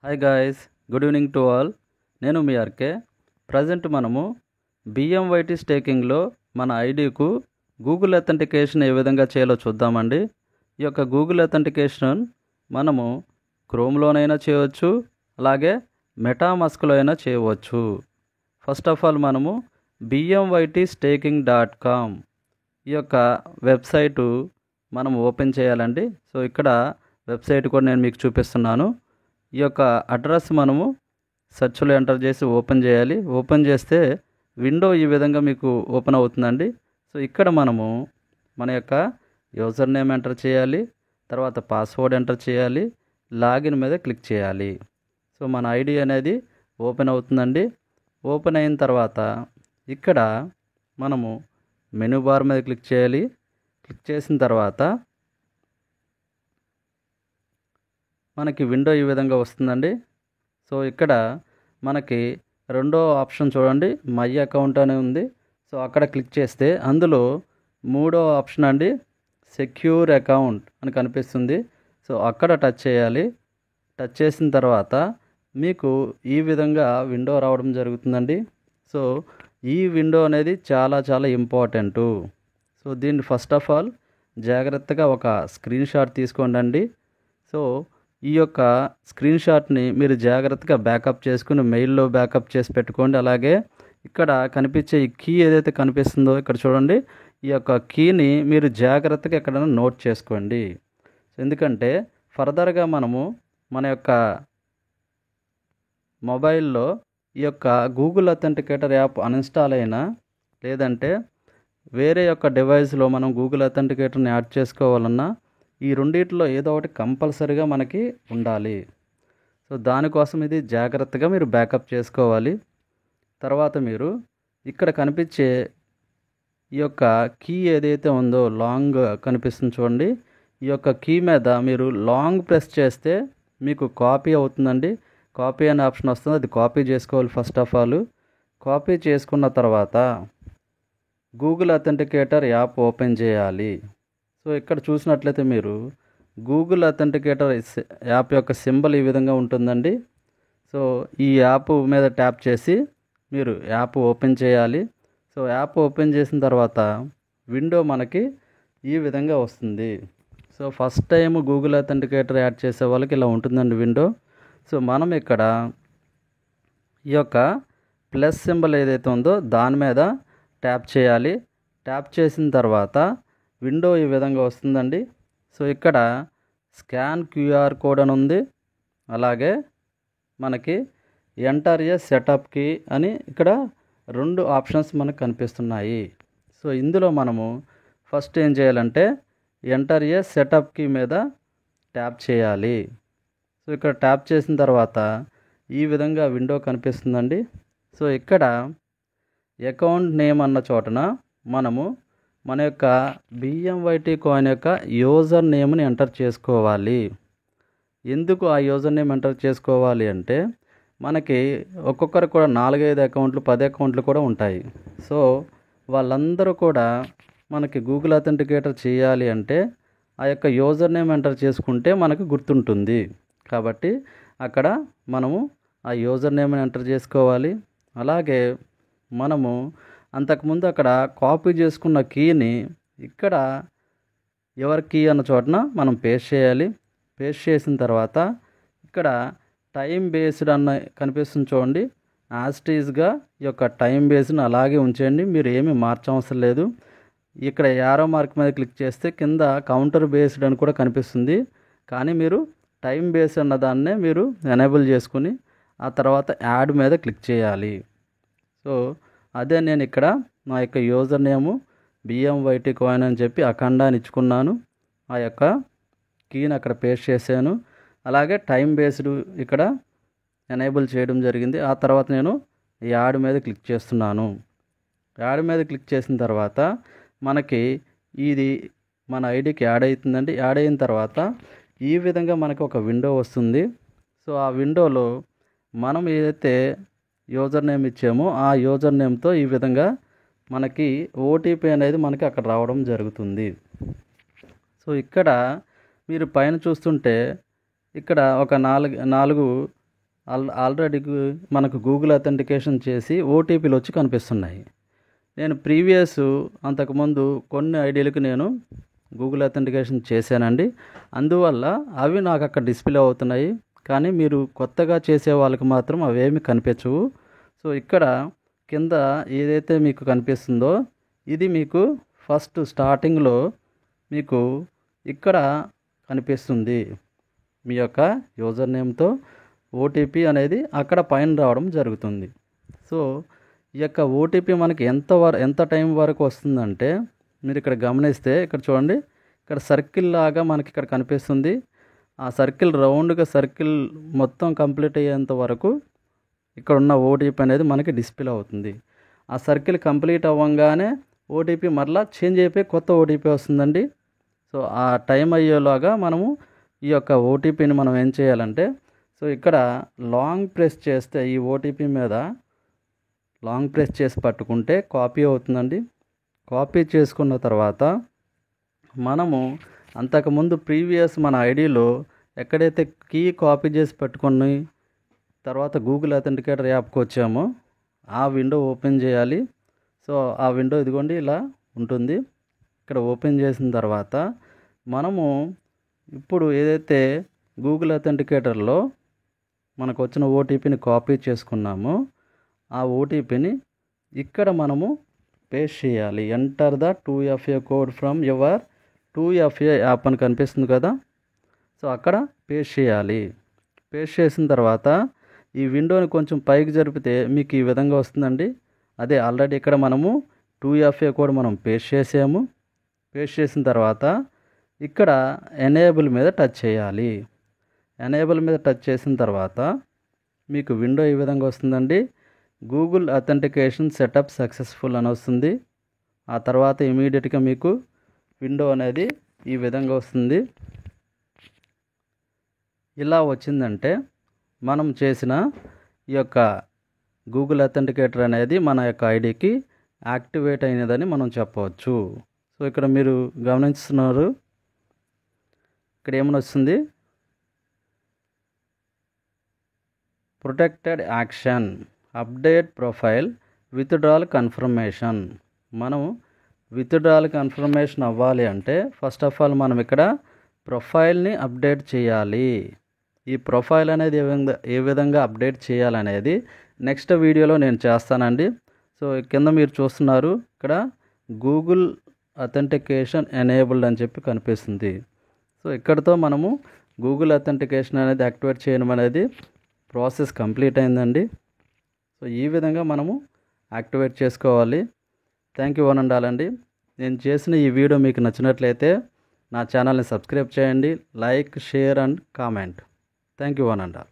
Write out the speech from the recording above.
Hi guys, good evening to all. నేను మీ RK. Present మనము బిఎంవైటీ స్టేకింగ్లో మన ఐడికు గూగుల్ అథెంటికేషన్ ఏ విధంగా చేయాలో చూద్దామండి. ఈ యొక్క గూగుల్ అథెంటికేషన్ మనము క్రోమ్లోనైనా చేయవచ్చు, అలాగే మెటామాస్క్లో అయినా చేయవచ్చు. ఫస్ట్ ఆఫ్ ఆల్ మనము bmytstaking.com ఈ యొక్క వెబ్సైటు మనం ఓపెన్ చేయాలండి. సో ఇక్కడ వెబ్సైట్ కూడా నేను మీకు చూపిస్తున్నాను. ఈ యొక్క అడ్రస్ మనము సెర్చ్లో ఎంటర్ చేసి ఓపెన్ చేయాలి. ఓపెన్ చేస్తే విండో ఈ విధంగా మీకు ఓపెన్ అవుతుందండి. సో ఇక్కడ మనము మన యొక్క యూజర్ నేమ్ ఎంటర్ చేయాలి, తర్వాత పాస్వర్డ్ ఎంటర్ చేయాలి, లాగిన్ మీద క్లిక్ చేయాలి. సో మన ఐడి అనేది ఓపెన్ అవుతుందండి. ఓపెన్ అయిన తర్వాత ఇక్కడ మనము మెనూ బార్ మీద క్లిక్ చేయాలి. క్లిక్ చేసిన తర్వాత మనకి విండో ఈ విధంగా వస్తుందండి. సో ఇక్కడ మనకి రెండో ఆప్షన్ చూడండి, మై అకౌంట్ అని ఉంది. సో అక్కడ క్లిక్ చేస్తే అందులో మూడో ఆప్షన్ అండి, సెక్యూర్ అకౌంట్ అని కనిపిస్తుంది. సో అక్కడ టచ్ చేయాలి. టచ్ చేసిన తర్వాత మీకు ఈ విధంగా విండో రావడం జరుగుతుందండి. సో ఈ విండో అనేది చాలా చాలా ఇంపార్టెంటు. సో దీన్ని ఫస్ట్ ఆఫ్ ఆల్ జాగ్రత్తగా ఒక స్క్రీన్ షాట్ తీసుకోండి. సో ఈ యొక్క స్క్రీన్ షాట్ని మీరు జాగ్రత్తగా బ్యాకప్ చేసుకుని మెయిల్లో బ్యాకప్ చేసి పెట్టుకోండి. అలాగే ఇక్కడ కనిపించే ఈ కీ ఏదైతే కనిపిస్తుందో ఇక్కడ చూడండి, ఈ యొక్క కీని మీరు జాగ్రత్తగా ఎక్కడైనా నోట్ చేసుకోండి. ఎందుకంటే ఫర్దర్గా మనము మన యొక్క మొబైల్లో ఈ యొక్క గూగుల్ అథెంటికేటర్ యాప్ అన్ఇన్స్టాల్ అయినా, లేదంటే వేరే యొక్క డివైస్లో మనం గూగుల్ అథెంటికేటర్ని యాడ్ చేసుకోవాలన్నా ఈ రెండిట్లో ఏదో ఒకటి కంపల్సరీగా మనకి ఉండాలి. సో దానికోసం ఇది జాగ్రత్తగా మీరు బ్యాకప్ చేసుకోవాలి. తర్వాత మీరు ఇక్కడ కనిపించే ఈ యొక్క కీ ఏదైతే ఉందో లాంగ్ కనిపిస్తుంది చూడండి, ఈ యొక్క కీ మీద మీరు లాంగ్ ప్రెస్ చేస్తే మీకు కాపీ అవుతుందండి. కాపీ అనే ఆప్షన్ వస్తుంది, అది కాపీ చేసుకోవాలి. ఫస్ట్ ఆఫ్ ఆల్ కాపీ చేసుకున్న తర్వాత గూగుల్ అథెంటికేటర్ యాప్ ఓపెన్ చేయాలి. సో ఇక్కడ చూసినట్లయితే మీరు గూగుల్ అథెంటికేటర్ యాప్ యొక్క సింబల్ ఈ విధంగా ఉంటుందండి. సో ఈ యాప్ మీద ట్యాప్ చేసి మీరు యాప్ ఓపెన్ చేయాలి. సో యాప్ ఓపెన్ చేసిన తర్వాత విండో మనకి ఈ విధంగా వస్తుంది. So first time Google authenticator add చేసే వాళ్ళకి ఇలా ఉంటుందండి విండో. సో మనం ఇక్కడ ఈ యొక్క ప్లస్ సింబల్ ఏదైతే ఉందో దాని మీద ట్యాప్ చేయాలి. ట్యాప్ చేసిన తర్వాత విండో ఈ విధంగా వస్తుందండి. సో ఇక్కడ స్కాన్ క్యూఆర్ కోడ్ అని ఉంది, అలాగే మనకి ఎంటర్ ఏ సెటప్ కీ అని ఇక్కడ రెండు ఆప్షన్స్ మనకు కనిపిస్తున్నాయి. సో ఇందులో మనము ఫస్ట్ ఏం చేయాలంటే ఎంటర్ ఏ సెటప్ కీ మీద ట్యాప్ చేయాలి. సో ఇక్కడ ట్యాప్ చేసిన తర్వాత ఈ విధంగా విండో కనిపిస్తుందండి. సో ఇక్కడ అకౌంట్ నేమ్ అన్న చోటన మనము మన యొక్క బిఎంవైటీ కాయిన్ యొక్క యూజర్ నేమ్ని ఎంటర్ చేసుకోవాలి. ఎందుకు ఆ యూజర్ నేమ్ ఎంటర్ చేసుకోవాలి అంటే మనకి ఒక్కొక్కరు కూడా 4-5 అకౌంట్లు 10 అకౌంట్లు కూడా ఉంటాయి. సో వాళ్ళందరూ కూడా మనకి గూగుల్ అథెంటికేటర్ చేయాలి అంటే ఆ యొక్క యూజర్ నేమ్ ఎంటర్ చేసుకుంటే మనకు గుర్తుంటుంది. కాబట్టి అక్కడ మనము ఆ యూజర్ నేమ్ని ఎంటర్ చేసుకోవాలి. అలాగే మనము అంతకుముందు అక్కడ కాపీ చేసుకున్న కీని ఇక్కడ ఎవరి కీ అన్న చోటన మనం పేస్ట్ చేయాలి. పేస్ట్ చేసిన తర్వాత ఇక్కడ టైం బేస్డ్ అన్న కనిపిస్తుంది చూడండి, యాస్టీస్గా ఈ యొక్క టైం బేస్డ్ని అలాగే ఉంచేయండి, మీరు ఏమీ మార్చవసరం లేదు. ఇక్కడ యారో మార్క్ మీద క్లిక్ చేస్తే కింద కౌంటర్ బేస్డ్ అని కూడా కనిపిస్తుంది, కానీ మీరు టైం బేస్ అన్న దాన్నే మీరు ఎనేబుల్ చేసుకుని ఆ తర్వాత యాడ్ మీద క్లిక్ చేయాలి. సో అదే నేను ఇక్కడ నా యొక్క యూజర్ నేము బిఎంవైటీ కాయిన్ అని చెప్పి అఖండాన్ని ఇచ్చుకున్నాను. ఆ యొక్క కీని అక్కడ పేస్ట్ చేశాను. అలాగే టైం బేస్డ్ ఇక్కడ ఎనేబుల్ చేయడం జరిగింది. ఆ తర్వాత నేను యాడ్ మీద క్లిక్ చేస్తున్నాను. యాడ్ మీద క్లిక్ చేసిన తర్వాత మనకి ఇది మన ఐడికి యాడ్ అవుతుందండి. యాడ్ అయిన తర్వాత ఈ విధంగా మనకు ఒక విండో వస్తుంది. సో ఆ విండోలో మనం ఏదైతే యూజర్ నేమ్ ఇచ్చామో ఆ యూజర్ నేమ్తో ఈ విధంగా మనకి ఓటీపీ అనేది మనకి అక్కడ రావడం జరుగుతుంది. సో ఇక్కడ మీరు పైన చూస్తుంటే ఇక్కడ ఒక నాలుగు ఆల్రెడీ మనకు గూగుల్ అథెంటికేషన్ చేసి ఓటీపీలు వచ్చి కనిపిస్తున్నాయి. నేను అంతకుముందు కొన్ని ఐడీలకు నేను గూగుల్ అథెంటికేషన్ చేశానండి. అందువల్ల అవి నాకు అక్కడ డిస్ప్లే అవుతున్నాయి. కానీ మీరు కొత్తగా చేసే వాళ్ళకి మాత్రం అవేమి కనిపించవు. సో ఇక్కడ కింద ఏదైతే మీకు కనిపిస్తుందో ఇది మీకు ఫస్ట్ స్టార్టింగ్లో మీకు ఇక్కడ కనిపిస్తుంది. మీ యొక్క యూజర్ నేమ్తో ఓటీపీ అనేది అక్కడ పైన రావడం జరుగుతుంది. సో ఈ యొక్క ఓటీపీ మనకి ఎంత టైం వరకు వస్తుందంటే మీరు ఇక్కడ గమనిస్తే ఇక్కడ చూడండి, ఇక్కడ సర్కిల్ లాగా మనకి ఇక్కడ కనిపిస్తుంది. ఆ సర్కిల్ రౌండ్గా సర్కిల్ మొత్తం కంప్లీట్ అయ్యేంత వరకు ఇక్కడ ఉన్న ఓటీపీ అనేది మనకి డిస్ప్లే అవుతుంది. ఆ సర్కిల్ కంప్లీట్ అవ్వగానే ఓటీపీ మరలా చేంజ్ అయిపోయి కొత్త ఓటీపీ వస్తుందండి. సో ఆ టైం అయ్యేలాగా మనము ఈ యొక్క ఓటీపీని మనం ఏం చేయాలంటే, సో ఇక్కడ లాంగ్ ప్రెస్ చేస్తే ఈ ఓటీపీ మీద లాంగ్ ప్రెస్ చేసి పట్టుకుంటే కాపీ అవుతుందండి. కాపీ చేసుకున్న తర్వాత మనము అంతకుముందు ప్రీవియస్ మన ఐడిలో ఎక్కడైతే కీ కాపీ చేసి పెట్టుకొని తర్వాత గూగుల్ అథెంటికేటర్ యాప్కి వచ్చామో ఆ విండో ఓపెన్ చేయాలి. సో ఆ విండో ఇదిగోండి ఇలా ఉంటుంది. ఇక్కడ ఓపెన్ చేసిన తర్వాత మనము ఇప్పుడు ఏదైతే గూగుల్ అథెంటికేటర్లో మనకు వచ్చిన ఓటీపీని కాపీ చేసుకున్నామో ఆ ఓటీపీని ఇక్కడ మనము పేస్ట్ చేయాలి. Enter the 2FA code from your 2FA app అని కనిపిస్తుంది కదా. సో అక్కడ పేస్ట్ చేయాలి. పేస్ట్ చేసిన తర్వాత ఈ విండోని కొంచెం పైకి జరిపితే మీకు ఈ విధంగా వస్తుందండి. అదే ఆల్రెడీ ఇక్కడ మనము 2FA కోడ్ మనం పేస్ట్ చేసాము. పేస్ట్ చేసిన తర్వాత ఇక్కడ ఎనేబుల్ మీద టచ్ చేయాలి. ఎనేబుల్ మీద టచ్ చేసిన తర్వాత మీకు విండో ఈ విధంగా వస్తుందండి. గూగుల్ అథెంటికేషన్ సెటప్ సక్సెస్ఫుల్ అని వస్తుంది. ఆ తర్వాత ఇమీడియట్గా మీకు విండో అనేది ఈ విధంగా వస్తుంది. ఇలా వచ్చిందంటే మనం చేసిన ఈ యొక్క గూగుల్ అథెంటికేటర్ అనేది మన యొక్క ఐడికి యాక్టివేట్ అయినదని మనం చెప్పవచ్చు. సో ఇక్కడ మీరు గమనిస్తున్నారు, ఇక్కడ ఏమని వస్తుంది, protected action, update profile, withdrawal confirmation. మనం విత్డ్రాల్ కన్ఫర్మేషన్ అవ్వాలి అంటే ఫస్ట్ ఆఫ్ ఆల్ మనం ఇక్కడ ప్రొఫైల్ని అప్డేట్ చేయాలి. ఈ ప్రొఫైల్ అనేది ఏ విధంగా అప్డేట్ చేయాలనేది నెక్స్ట్ వీడియోలో నేను చేస్తానండి. సో కింద మీరు చూస్తున్నారు, ఇక్కడ గూగుల్ అథెంటికేషన్ ఎనేబుల్డ్ అని చెప్పి కనిపిస్తుంది. సో ఇక్కడతో మనము గూగుల్ అథెంటికేషన్ అనేది యాక్టివేట్ చేయడం అనేది ప్రాసెస్ కంప్లీట్ అయిందండి. సో ఈ విధంగా మనము యాక్టివేట్ చేసుకోవాలి. Thank you one and all అండి. నేను చేసిన ఈ వీడియో మీకు నచ్చినట్లయితే నా ఛానల్ని సబ్స్క్రైబ్ చేయండి, like, share and comment. Thank you one and all.